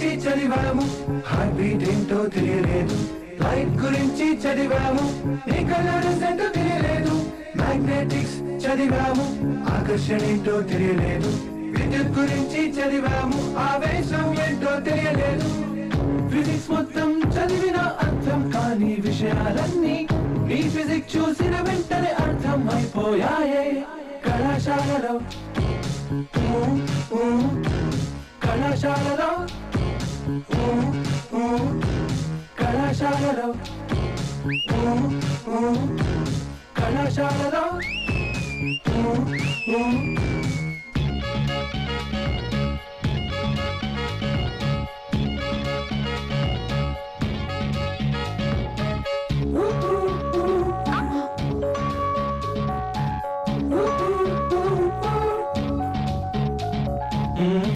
గురించి చదివాము, heart beat ఏంటో తెలియలేదు. లైట్ గురించి చదివాము, నీ కలర్స్ ఏంటో తెలియలేదు. మ్యాగ్నెటిక్స్ చదివాము, ఆకర్షణ ఏంటో తెలియలేదు. విద్యుత్ గురించి చదివాము, ఆవేశం ఏంటో తెలియలేదు. ఫిజిక్స్ మొత్తం చదివిన అర్థం కాని విషయాలన్నీ నీ ఫిజిక్స్ చూసిన వెంటనే అర్థం అయిపోయాయే. కళాశాలలో కళాశాలలో కళాశాలలో కళాశాలలో